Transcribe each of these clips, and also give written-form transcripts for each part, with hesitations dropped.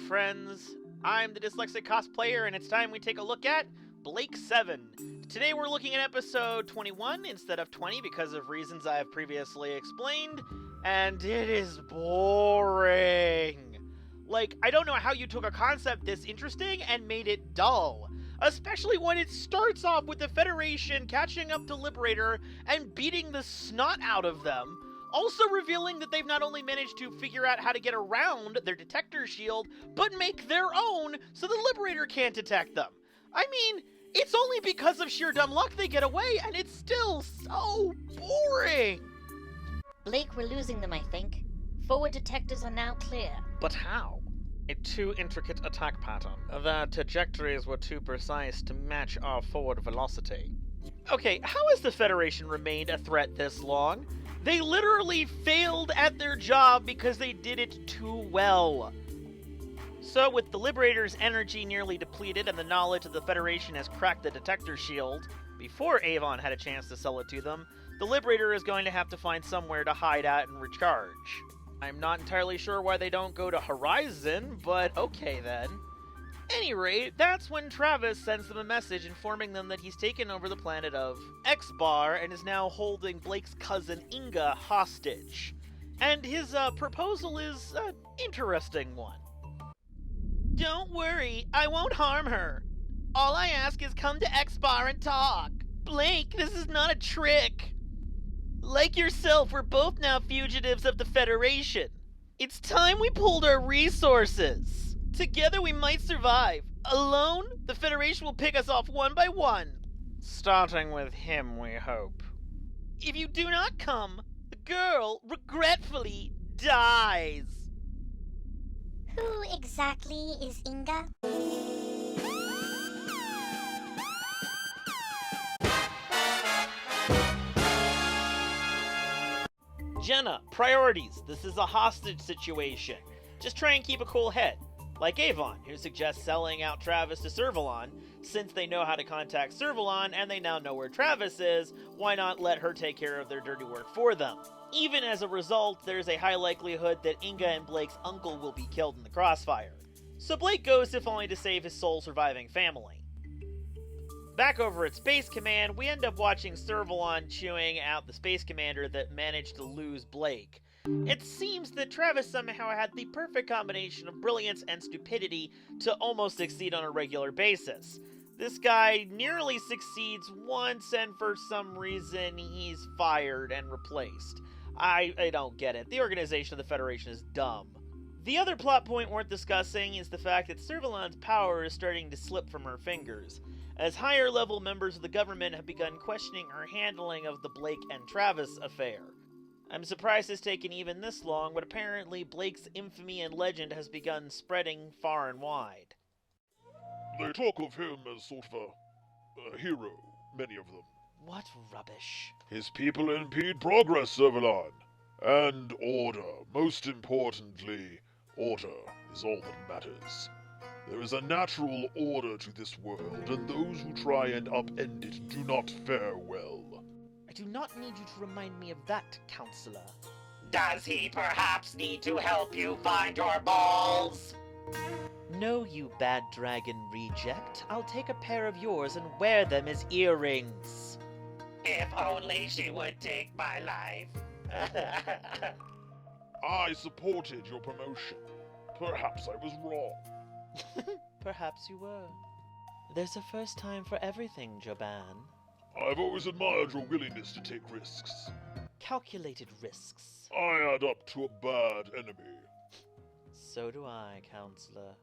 friends. I'm the Dyslexic Cosplayer, and it's time we take a look at Blake 7. Today we're looking at episode 21 instead of 20 because of reasons I have previously explained, and it is boring. Like, I don't know how you took a concept this interesting and made it dull. Especially when it starts off with the Federation catching up to Liberator and beating the snot out of them. Also revealing that they've not only managed to figure out how to get around their detector shield, but make their own so the Liberator can't detect them. I mean, it's only because of sheer dumb luck they get away, and it's still so boring. Blake, we're losing them, I think. Forward detectors are now clear. But how? A too intricate attack pattern. Their trajectories were too precise to match our forward velocity. Okay, how has the Federation remained a threat this long? They literally failed at their job because they did it too well. So with the Liberator's energy nearly depleted and the knowledge that the Federation has cracked the detector shield, before Avon had a chance to sell it to them, the Liberator is going to have to find somewhere to hide at and recharge. I'm not entirely sure why they don't go to Horizon, but okay then. Any rate, that's when Travis sends them a message informing them that he's taken over the planet of X-Bar and is now holding Blake's cousin Inga hostage. And his proposal is an interesting one. Don't worry, I won't harm her. All I ask is come to X-Bar and talk. Blake, this is not a trick. Like yourself, we're both now fugitives of the Federation. It's time we pulled our resources. Together we might survive. Alone, the Federation will pick us off one by one. Starting with him, we hope. If you do not come, the girl, regretfully, dies. Who exactly is Inga? Jenna, priorities. This is a hostage situation. Just try and keep a cool head. Like Avon, who suggests selling out Travis to Servalon. Since they know how to contact Servalon and they now know where Travis is, why not let her take care of their dirty work for them? Even as a result, there's a high likelihood that Inga and Blake's uncle will be killed in the crossfire. So Blake goes if only to save his sole surviving family. Back over at Space Command, we end up watching Servalon chewing out the Space Commander that managed to lose Blake. It seems that Travis somehow had the perfect combination of brilliance and stupidity to almost succeed on a regular basis. This guy nearly succeeds once, and for some reason he's fired and replaced. I don't get it. The organization of the Federation is dumb. The other plot point worth discussing is the fact that Servalon's power is starting to slip from her fingers, as higher level members of the government have begun questioning her handling of the Blake and Travis affair. I'm surprised it's taken even this long, but apparently Blake's infamy and legend has begun spreading far and wide. They talk of him as sort of a hero, many of them. What rubbish. His people impede progress, Servalon. And order, most importantly, order is all that matters. There is a natural order to this world, and those who try and upend it do not fare well. I do not need you to remind me of that, Counselor. Does he perhaps need to help you find your balls? No, you bad dragon reject. I'll take a pair of yours and wear them as earrings. If only she would take my life. I supported your promotion. Perhaps I was wrong. Perhaps you were. There's a first time for everything, Joban. I've always admired your willingness to take risks. Calculated risks. I add up to a bad enemy. So do I, Counselor.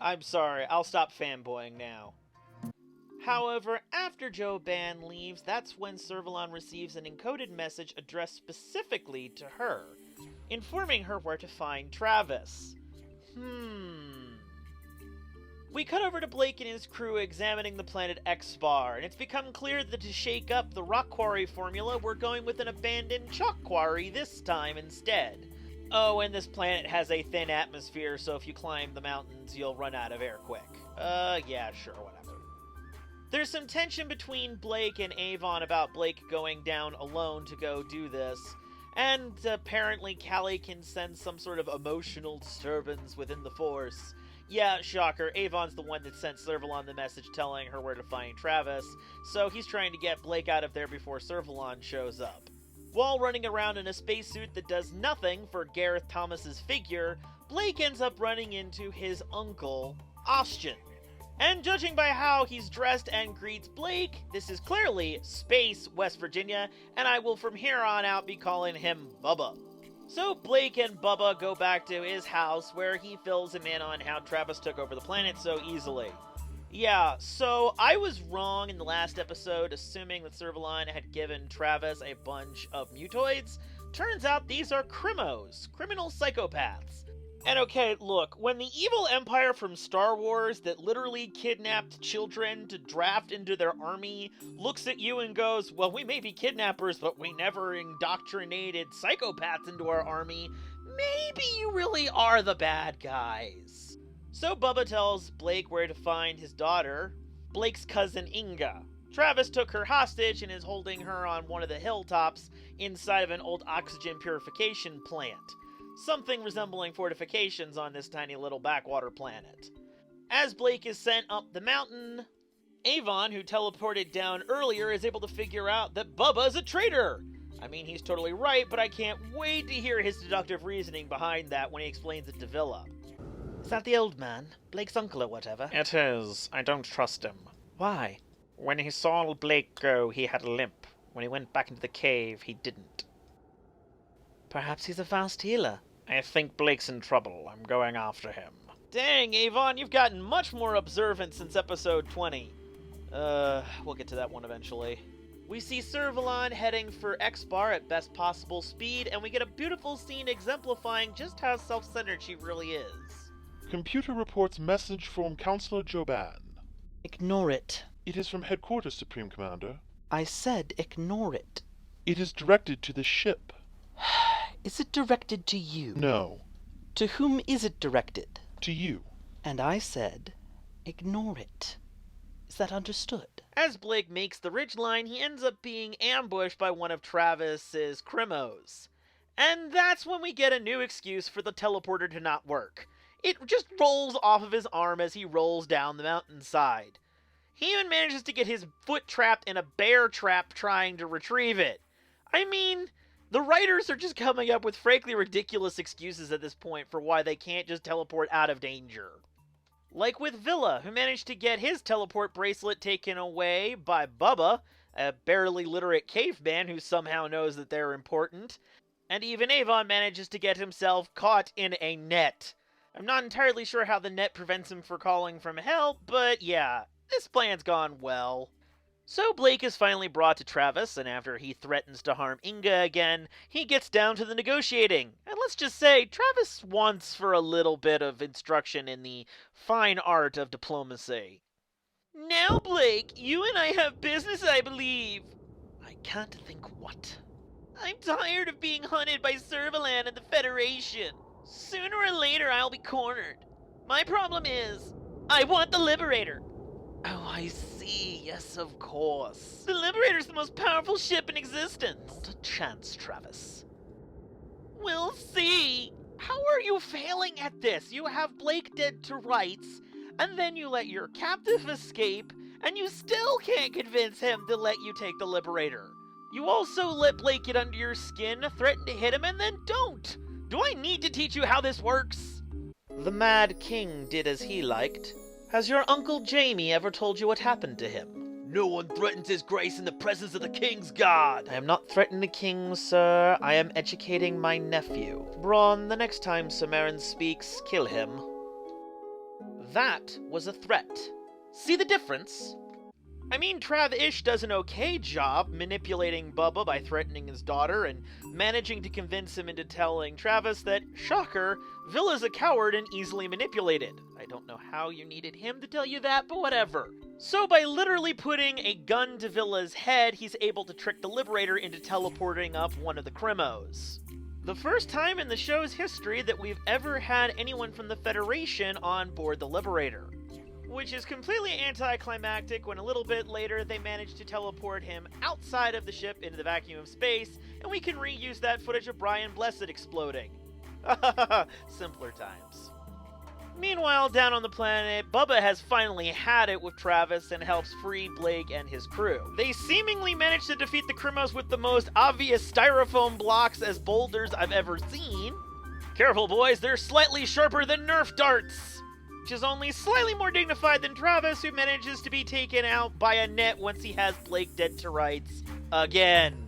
I'm sorry, I'll stop fanboying now. However, after Joban leaves, that's when Servalon receives an encoded message addressed specifically to her, informing her where to find Travis. We cut over to Blake and his crew examining the planet X-Bar, and it's become clear that to shake up the rock quarry formula, we're going with an abandoned chalk quarry this time instead. Oh, and this planet has a thin atmosphere, so if you climb the mountains, you'll run out of air quick. Yeah, sure, whatever. There's some tension between Blake and Avon about Blake going down alone to go do this, And apparently Callie can sense some sort of emotional disturbance within the Force. Yeah, shocker, Avon's the one that sent Servalon the message telling her where to find Travis, so he's trying to get Blake out of there before Servalon shows up. While running around in a spacesuit that does nothing for Gareth Thomas's figure, Blake ends up running into his uncle, Austin. And judging by how he's dressed and greets Blake, this is clearly Space West Virginia, and I will from here on out be calling him Bubba. So Blake and Bubba go back to his house where he fills him in on how Travis took over the planet so easily. Yeah, so I was wrong in the last episode assuming that Servalon had given Travis a bunch of mutoids. Turns out these are crimos, criminal psychopaths. And okay, look, when the evil empire from Star Wars that literally kidnapped children to draft into their army looks at you and goes, well, we may be kidnappers, but we never indoctrinated psychopaths into our army, maybe you really are the bad guys. So Bubba tells Blake where to find his daughter, Blake's cousin Inga. Travis took her hostage and is holding her on one of the hilltops inside of an old oxygen purification plant. Something resembling fortifications on this tiny little backwater planet. As Blake is sent up the mountain, Avon, who teleported down earlier, is able to figure out that Bubba's a traitor. I mean, he's totally right, but I can't wait to hear his deductive reasoning behind that when he explains it to Villa. Is that the old man? Blake's uncle or whatever? It is. I don't trust him. Why? When he saw Blake go, he had a limp. When he went back into the cave, he didn't. Perhaps he's a fast healer. I think Blake's in trouble. I'm going after him. Dang, Avon, you've gotten much more observant since episode 20. We'll get to that one eventually. We see Servalon heading for X-Bar at best possible speed, and we get a beautiful scene exemplifying just how self-centered she really is. Computer reports message from Counselor Joban. Ignore it. It is from headquarters, Supreme Commander. I said ignore it. It is directed to the ship. Is it directed to you? No. To whom is it directed? To you. And I said, ignore it. Is that understood? As Blake makes the ridgeline, he ends up being ambushed by one of Travis's crimos. And that's when we get a new excuse for the teleporter to not work. It just rolls off of his arm as he rolls down the mountainside. He even manages to get his foot trapped in a bear trap trying to retrieve it. I mean, the writers are just coming up with frankly ridiculous excuses at this point for why they can't just teleport out of danger. Like with Villa, who managed to get his teleport bracelet taken away by Bubba, a barely literate caveman who somehow knows that they're important. And even Avon manages to get himself caught in a net. I'm not entirely sure how the net prevents him from calling from help, but yeah, this plan's gone well. So Blake is finally brought to Travis, and after he threatens to harm Inga again, he gets down to the negotiating. And let's just say, Travis wants for a little bit of instruction in the fine art of diplomacy. Now, Blake, you and I have business, I believe. I can't think what. I'm tired of being hunted by Servalan and the Federation. Sooner or later, I'll be cornered. My problem is, I want the Liberator. Oh, I see. Yes, of course. The Liberator's the most powerful ship in existence. Not a chance, Travis. We'll see. How are you failing at this? You have Blake dead to rights, and then you let your captive escape, and you still can't convince him to let you take the Liberator. You also let Blake get under your skin, threaten to hit him, and then don't. Do I need to teach you how this works? The Mad King did as he liked. Has your Uncle Jamie ever told you what happened to him? No one threatens his grace in the presence of the King's guard. I am not threatening the King, sir. I am educating my nephew. Braun, the next time Samarin speaks, kill him. That was a threat. See the difference? I mean, Travish does an okay job manipulating Bubba by threatening his daughter and managing to convince him into telling Travis that, shocker, Villa's a coward and easily manipulated. I don't know how you needed him to tell you that, but whatever. So by literally putting a gun to Villa's head, he's able to trick the Liberator into teleporting up one of the crimos. The first time in the show's history that we've ever had anyone from the Federation on board the Liberator. which is completely anticlimactic when a little bit later they manage to teleport him outside of the ship into the vacuum of space, and we can reuse that footage of Brian Blessed exploding. Simpler times. Meanwhile, down on the planet, Bubba has finally had it with Travis and helps free Blake and his crew. They seemingly manage to defeat the Crimos with the most obvious styrofoam blocks as boulders I've ever seen. Careful, boys, they're slightly sharper than Nerf darts! Which is only slightly more dignified than Travis, who manages to be taken out by a net once he has Blake dead to rights again.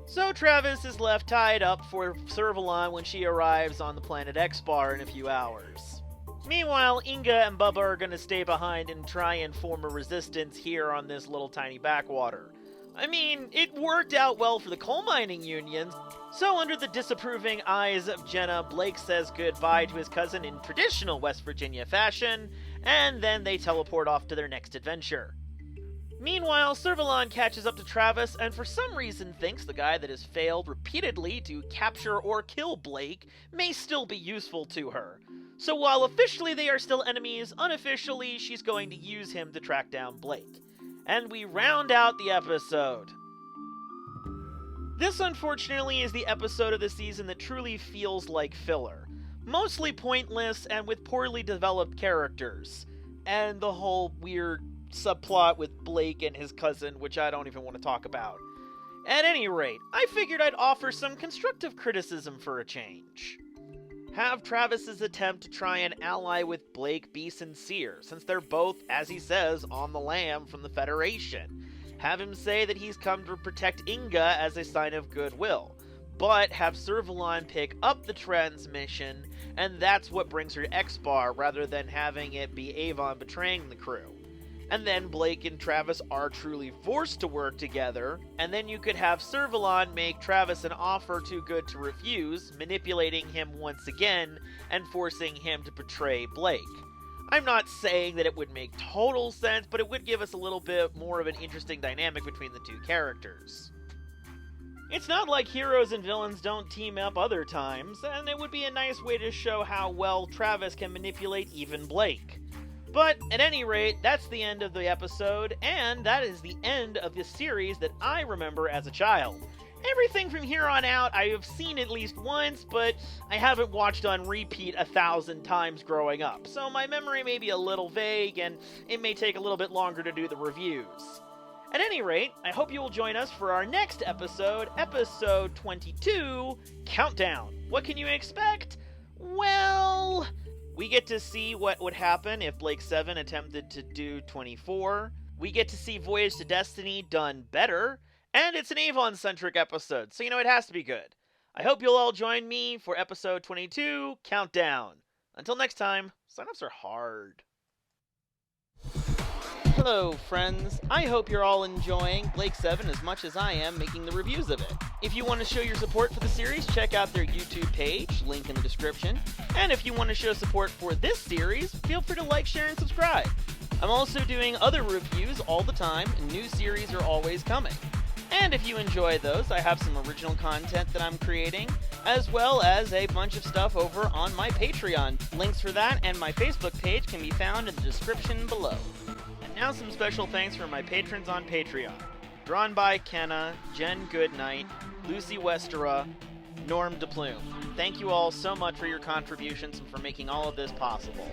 So Travis is left tied up for Servalon when she arrives on the planet X-Bar in a few hours. Meanwhile, Inga and Bubba are going to stay behind and try and form a resistance here on this little tiny backwater. I mean, it worked out well for the coal mining unions, so under the disapproving eyes of Jenna, Blake says goodbye to his cousin in traditional West Virginia fashion, and then they teleport off to their next adventure. Meanwhile, Servalon catches up to Travis and for some reason thinks the guy that has failed repeatedly to capture or kill Blake may still be useful to her. So while officially they are still enemies, unofficially she's going to use him to track down Blake. And we round out the episode. This, unfortunately, is the episode of the season that truly feels like filler. Mostly pointless and with poorly developed characters. And the whole weird subplot with Blake and his cousin, which I don't even want to talk about. At any rate, I figured I'd offer some constructive criticism for a change. Have Travis's attempt to try and ally with Blake be sincere, since they're both, as he says, on the lam from the Federation. Have him say that he's come to protect Inga as a sign of goodwill, but have Servalon pick up the transmission, and that's what brings her to X-Bar, rather than having it be Avon betraying the crew. And then Blake and Travis are truly forced to work together, and then you could have Servalon make Travis an offer too good to refuse, manipulating him once again, and forcing him to betray Blake. I'm not saying that it would make total sense, but it would give us a little bit more of an interesting dynamic between the two characters. It's not like heroes and villains don't team up other times, and it would be a nice way to show how well Travis can manipulate even Blake. But, at any rate, that's the end of the episode, and that is the end of the series that I remember as a child. Everything from here on out I have seen at least once, but I haven't watched on repeat 1,000 times growing up, so my memory may be a little vague, and it may take a little bit longer to do the reviews. At any rate, I hope you will join us for our next episode, episode 22, Countdown. What can you expect? Well, we get to see what would happen if Blake 7 attempted to do 24. We get to see Voyage to Destiny done better. And it's an Avon-centric episode, so it has to be good. I hope you'll all join me for episode 22, Countdown. Until next time, sign-ups are hard. Hello, friends. I hope you're all enjoying Blake 7 as much as I am making the reviews of it. If you want to show your support for the series, check out their YouTube page, link in the description. And if you want to show support for this series, feel free to like, share, and subscribe. I'm also doing other reviews all the time, and new series are always coming. And if you enjoy those, I have some original content that I'm creating, as well as a bunch of stuff over on my Patreon. Links for that and my Facebook page can be found in the description below. And now some special thanks for my patrons on Patreon. Drawn by Kenna, Jen Goodnight, Lucy Westera, Norm DePlume. Thank you all so much for your contributions and for making all of this possible.